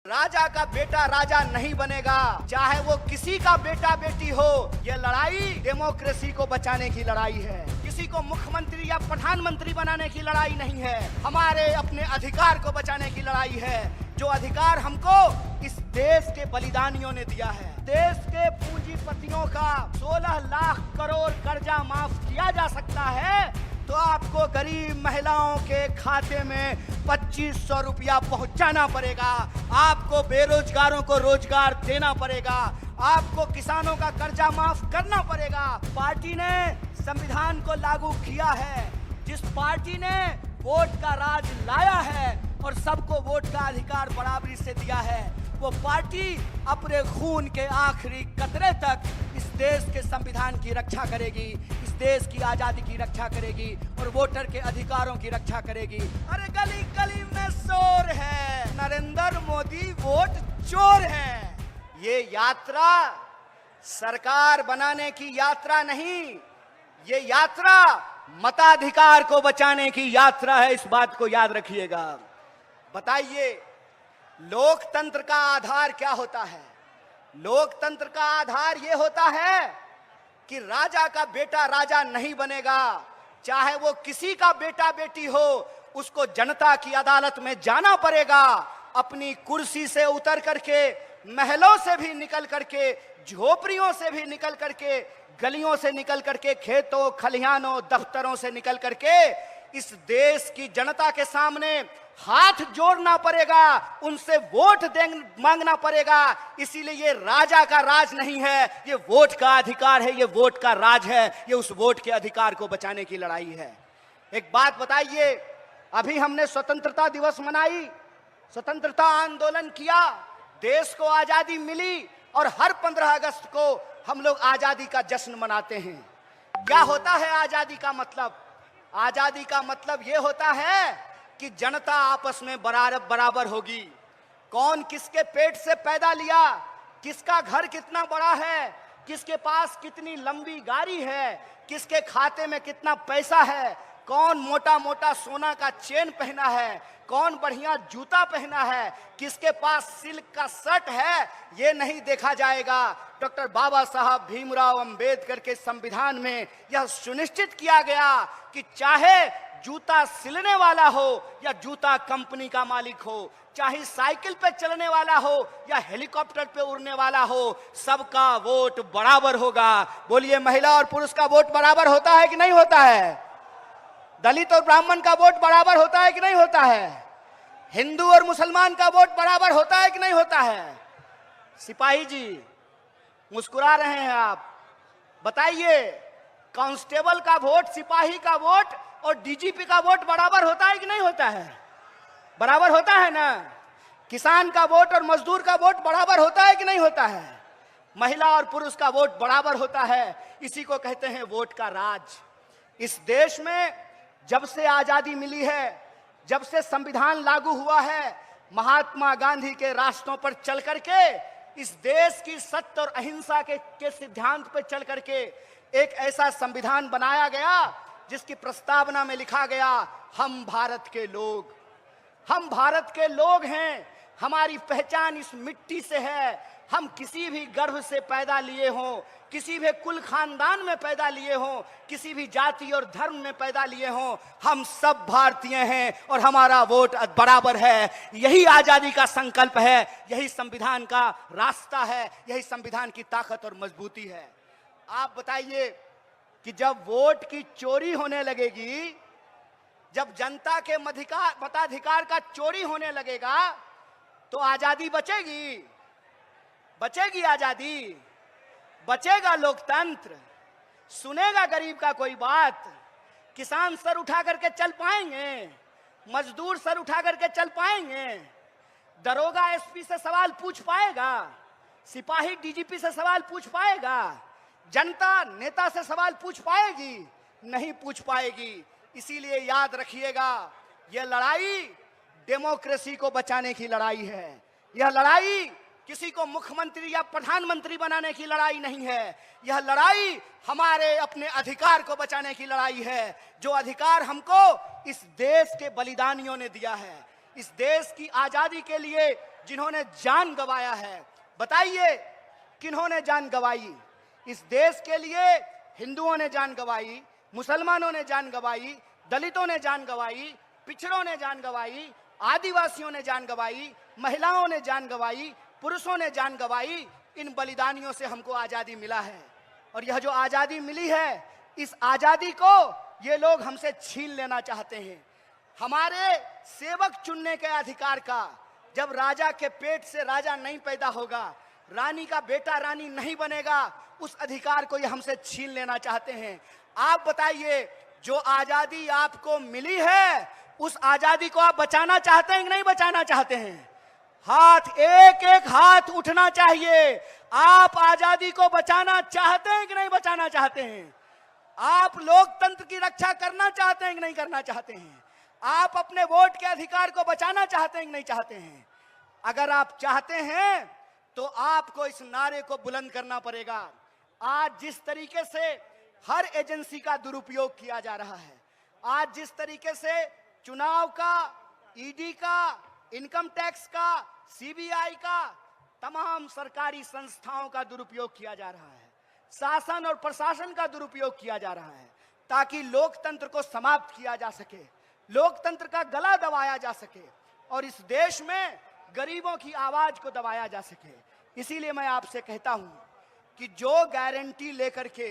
राजा का बेटा राजा नहीं बनेगा, चाहे वो किसी का बेटा बेटी हो। ये लड़ाई डेमोक्रेसी को बचाने की लड़ाई है, किसी को मुख्यमंत्री या प्रधानमंत्री बनाने की लड़ाई नहीं है। हमारे अपने अधिकार को बचाने की लड़ाई है, जो अधिकार हमको इस देश के बलिदानियों ने दिया है। देश के पूंजीपतियों का 16 लाख करोड़ कर्जा माफ किया जा सकता है, तो आपको गरीब महिलाओं के खाते में 2500 रुपया पहुंचाना पड़ेगा। आपको बेरोजगारों को रोजगार देना पड़ेगा। आपको किसानों का कर्जा माफ करना पड़ेगा। पार्टी ने संविधान को लागू किया है, जिस पार्टी ने वोट का राज लाया है और सबको वोट का अधिकार बराबरी से दिया है, वो पार्टी अपने खून के आखिरी कतरे तक इस देश के संविधान की रक्षा करेगी, इस देश की आजादी की रक्षा करेगी और वोटर के अधिकारों की रक्षा करेगी। अरे गली गली में शोर है, नरेंद्र मोदी वोट चोर है। ये यात्रा सरकार बनाने की यात्रा नहीं, ये यात्रा मताधिकार को बचाने की यात्रा है। इस बात को याद रखिएगा। बताइए, लोकतंत्र का आधार क्या होता है? लोकतंत्र का आधार यह होता है कि राजा का बेटा राजा नहीं बनेगा, चाहे वो किसी का बेटा बेटी हो। उसको जनता की अदालत में जाना पड़ेगा, अपनी कुर्सी से उतर करके, महलों से भी निकल करके, झोपड़ियों से भी निकल करके, गलियों से निकल करके, खेतों खलिहानों दफ्तरों से निकल करके इस देश की जनता के सामने हाथ जोड़ना पड़ेगा, उनसे वोट मांगना पड़ेगा। इसीलिए ये राजा का राज नहीं है, ये वोट का अधिकार है, ये वोट का राज है। ये उस वोट के अधिकार को बचाने की लड़ाई है। एक बात बताइए, अभी हमने स्वतंत्रता दिवस मनाई, स्वतंत्रता आंदोलन किया, देश को आजादी मिली और हर 15 अगस्त को हम लोग आजादी का जश्न मनाते हैं। क्या होता है आजादी का मतलब? आजादी का मतलब यह होता है कि जनता आपस में बराबर होगी। कौन किसके पेट से पैदा लिया, किसका घर कितना बड़ा है, किसके पास कितनी लंबी गाड़ी है, किसके खाते में कितना पैसा है, कौन मोटा मोटा सोना का चेन पहना है, कौन बढ़िया जूता पहना है, किसके पास सिल्क का शर्ट है, ये नहीं देखा जाएगा। डॉक्टर बाबा साहब भीमराव अंबेडकर के संविधान में यह सुनिश्चित किया गया कि चाहे जूता सिलने वाला हो या जूता कंपनी का मालिक हो, चाहे साइकिल पे चलने वाला हो या हेलीकॉप्टर पे उड़ने वाला हो, सबका वोट बराबर होगा। बोलिए, महिला और पुरुष का वोट बराबर होता है कि नहीं होता है? दलित और ब्राह्मण का वोट बराबर होता है कि नहीं होता है? हिंदू और मुसलमान का वोट बराबर होता है कि नहीं होता है? सिपाही जी मुस्कुरा रहे हैं आप, बताइए, कांस्टेबल का वोट, सिपाही का वोट और डीजीपी का वोट बराबर होता है कि नहीं होता है? बराबर होता है ना? किसान का वोट और मजदूर का वोट बराबर होता है कि नहीं होता है? महिला और पुरुष का वोट बराबर होता है। इसी को कहते हैं वोट का राज। इस देश में जब से आजादी मिली है, जब से संविधान लागू हुआ है, महात्मा गांधी के रास्तों पर चल करके, इस देश की सत्य और अहिंसा के सिद्धांत पर चल करके एक ऐसा संविधान बनाया गया जिसकी प्रस्तावना में लिखा गया, हम भारत के लोग, हम भारत के लोग हैं, हमारी पहचान इस मिट्टी से है। हम किसी भी गर्भ से पैदा लिए हों, किसी भी कुल खानदान में पैदा लिए हों, किसी भी जाति और धर्म में पैदा लिए हों, हम सब भारतीय हैं और हमारा वोट बराबर है। यही आजादी का संकल्प है, यही संविधान का रास्ता है, यही संविधान की ताकत और मजबूती है। आप बताइए कि जब वोट की चोरी होने लगेगी, जब जनता के मताधिकार का चोरी होने लगेगा, तो आजादी बचेगी? बचेगी आजादी? बचेगा लोकतंत्र? सुनेगा गरीब का कोई बात? किसान सर उठा करके चल पाएंगे? मजदूर सर उठा करके चल पाएंगे? दरोगा एसपी से सवाल पूछ पाएगा? सिपाही डीजीपी से सवाल पूछ पाएगा? जनता नेता से सवाल पूछ पाएगी? नहीं पूछ पाएगी। इसीलिए याद रखिएगा, यह लड़ाई डेमोक्रेसी को बचाने की लड़ाई है। यह लड़ाई किसी को मुख्यमंत्री या प्रधानमंत्री बनाने की लड़ाई नहीं है। यह लड़ाई हमारे अपने अधिकार को बचाने की लड़ाई है, जो अधिकार हमको इस देश के बलिदानियों ने दिया है। इस देश की आजादी के लिए जिन्होंने जान गंवाया है, बताइए किन्होंने जान गंवाई? इस देश के लिए हिंदुओं ने जान गंवाई, मुसलमानों ने जान गंवाई, दलितों ने जान गंवाई, पिछड़ों ने जान गंवाई, आदिवासियों ने जान गंवाई, महिलाओं ने जान गंवाई, पुरुषों ने जान गंवाई। इन बलिदानियों से हमको आजादी मिला है और यह जो आजादी मिली है, इस आजादी को ये लोग हमसे छीन लेना चाहते हैं। हमारे सेवक चुनने के अधिकार का, जब राजा के पेट से राजा नहीं पैदा होगा, रानी का बेटा रानी नहीं बनेगा, उस अधिकार को ये हमसे छीन लेना चाहते हैं। आप बताइए, जो आजादी आपको मिली है, उस आजादी को आप बचाना चाहते हैं कि नहीं बचाना चाहते हैं? हाथ, एक एक हाथ उठना चाहिए। आप आजादी को बचाना चाहते हैं कि नहीं बचाना चाहते हैं? आप लोकतंत्र की रक्षा करना चाहते हैं कि नहीं करना चाहते हैं? आप अपने वोट के अधिकार को बचाना चाहते हैं कि नहीं चाहते हैं? अगर आप चाहते हैं तो आपको इस नारे को बुलंद करना पड़ेगा। आज जिस तरीके से हर एजेंसी का दुरुपयोग किया जा रहा है, आज जिस तरीके से चुनाव का, ईडी का, इनकम टैक्स का, सीबीआई का, तमाम सरकारी संस्थाओं का दुरुपयोग किया जा रहा है, शासन और प्रशासन का दुरुपयोग किया जा रहा है, ताकि लोकतंत्र को समाप्त किया जा सके, लोकतंत्र का गला दबाया जा सके और इस देश में गरीबों की आवाज को दबाया जा सके। इसीलिए मैं आपसे कहता हूं कि जो गारंटी लेकर के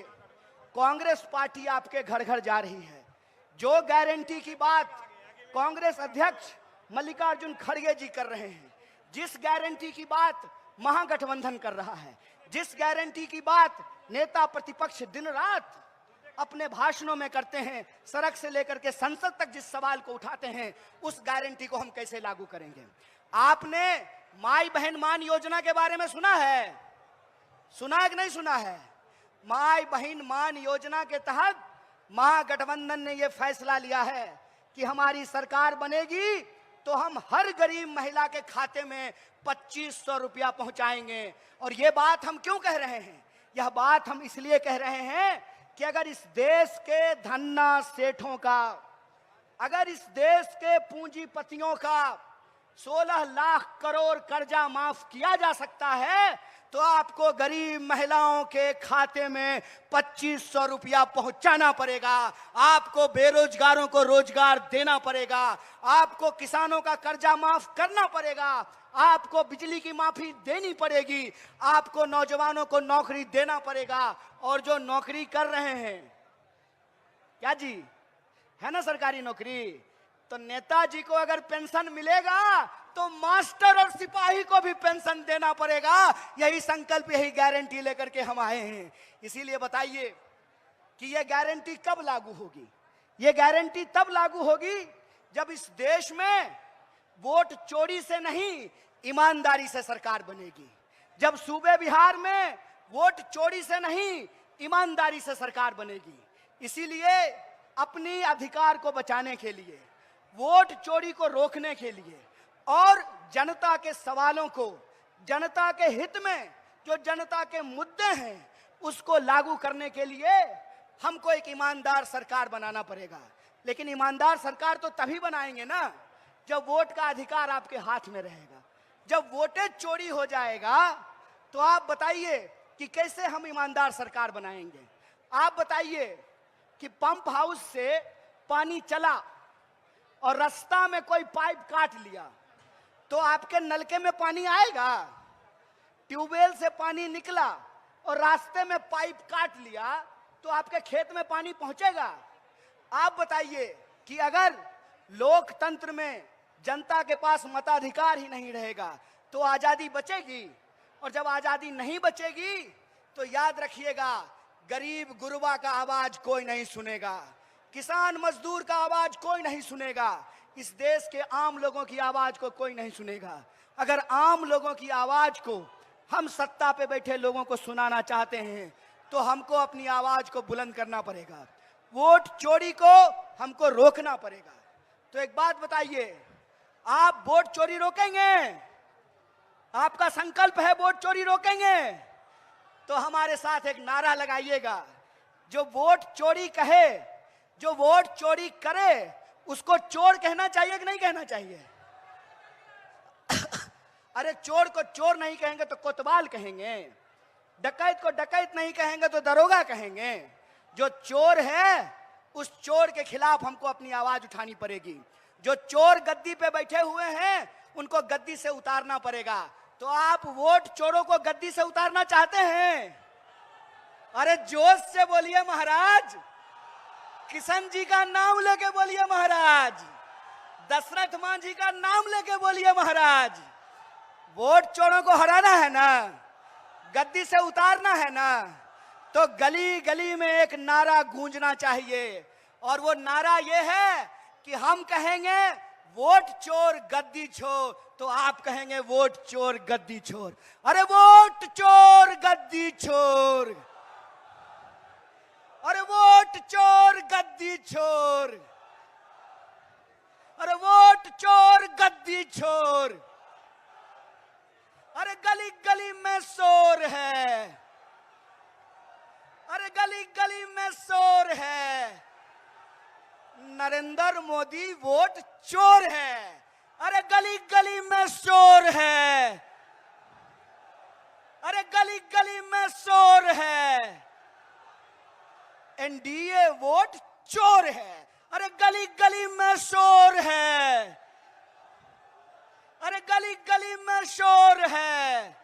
कांग्रेस पार्टी आपके घर घर जा रही है, जो गारंटी की बात कांग्रेस अध्यक्ष मल्लिकार्जुन खड़गे जी कर रहे हैं, जिस गारंटी की बात महागठबंधन कर रहा है, जिस गारंटी की बात नेता प्रतिपक्ष दिन रात अपने भाषणों में करते हैं, सड़क से लेकर के संसद तक जिस सवाल को उठाते हैं, उस गारंटी को हम कैसे लागू करेंगे? आपने माई बहन मान योजना के बारे में सुना है? सुना है कि नहीं सुना है? माई बहन मान योजना के तहत महागठबंधन ने यह फैसला लिया है कि हमारी सरकार बनेगी तो हम हर गरीब महिला के खाते में 2500 रुपया पहुंचाएंगे। और ये बात हम क्यों कह रहे हैं? यह बात हम इसलिए कह रहे हैं कि अगर इस देश के धन्ना सेठों का, अगर इस देश के पूंजीपतियों का 16 लाख करोड़ कर्जा माफ किया जा सकता है, तो आपको गरीब महिलाओं के खाते में 2500 रुपया पहुंचाना पड़ेगा। आपको बेरोजगारों को रोजगार देना पड़ेगा, आपको किसानों का कर्जा माफ करना पड़ेगा, आपको बिजली की माफी देनी पड़ेगी, आपको नौजवानों को नौकरी देना पड़ेगा। और जो नौकरी कर रहे हैं, क्या जी है ना सरकारी नौकरी, तो नेताजी को अगर पेंशन मिलेगा तो मास्टर और सिपाही को भी पेंशन देना पड़ेगा। यही संकल्प, यही गारंटी लेकर के हम आए हैं। इसीलिए बताइए कि यह गारंटी कब लागू होगी? यह गारंटी तब लागू होगी जब इस देश में वोट चोरी से नहीं, ईमानदारी से सरकार बनेगी। जब सूबे बिहार में वोट चोरी से नहीं, ईमानदारी से सरकार बनेगी। इसीलिए अपनी अधिकार को बचाने के लिए, वोट चोरी को रोकने के लिए और जनता के सवालों को, जनता के हित में जो जनता के मुद्दे हैं, उसको लागू करने के लिए हमको एक ईमानदार सरकार बनाना पड़ेगा। लेकिन ईमानदार सरकार तो तभी बनाएंगे ना जब वोट का अधिकार आपके हाथ में रहेगा। जब वोटेज चोरी हो जाएगा तो आप बताइए कि कैसे हम ईमानदार सरकार बनाएंगे? आप बताइए कि पंप हाउस से पानी चला और रास्ता में कोई पाइप काट लिया तो आपके नलके में पानी आएगा? ट्यूबवेल से पानी निकला और रास्ते में पाइप काट लिया तो आपके खेत में पानी पहुंचेगा? आप बताइए कि अगर लोकतंत्र में जनता के पास मताधिकार ही नहीं रहेगा तो आजादी बचेगी? और जब आजादी नहीं बचेगी तो याद रखिएगा, गरीब गुरबा का आवाज कोई नहीं सुनेगा, किसान मजदूर का आवाज कोई नहीं सुनेगा, इस देश के आम लोगों की आवाज को कोई नहीं सुनेगा। अगर आम लोगों की आवाज को हम सत्ता पे बैठे लोगों को सुनाना चाहते हैं तो हमको अपनी आवाज को बुलंद करना पड़ेगा, वोट चोरी को हमको रोकना पड़ेगा। तो एक बात बताइए, आप वोट चोरी रोकेंगे? आपका संकल्प है वोट चोरी रोकेंगे? तो हमारे साथ एक नारा लगाइएगा, जो वोट चोरी कहे, जो वोट चोरी करे, उसको चोर कहना चाहिए कि नहीं कहना चाहिए? अरे चोर को चोर नहीं कहेंगे तो कोतवाल कहेंगे, डकैत को डकैत नहीं कहेंगे तो दरोगा कहेंगे। जो चोर है उस चोर के खिलाफ हमको अपनी आवाज उठानी पड़ेगी। जो चोर गद्दी पे बैठे हुए हैं उनको गद्दी से उतारना पड़ेगा। तो आप वोट चोरों को गद्दी से उतारना चाहते हैं? अरे जोश से बोलिए महाराज, किशन जी का नाम लेके बोलिए महाराज, दशरथ मांझी का नाम लेके बोलिए महाराज। वोट चोरों को हराना है ना, गद्दी से उतारना है ना, तो गली गली में एक नारा गूंजना चाहिए। और वो नारा ये है कि हम कहेंगे वोट चोर गद्दी छोर, तो आप कहेंगे वोट चोर गद्दी छोर। अरे वोट चोर गद्दी छोर, अरे वोट चोर गद्दी छोर, अरे वोट चोर गद्दी छोर। अरे गली गली में शोर है, अरे गली गली में शोर है, नरेंद्र मोदी वोट चोर है। अरे गली गली में शोर है, अरे गली गली में शोर है, एनडीए वोट चोर है। अरे गली गली में शोर है, अरे गली गली में शोर है।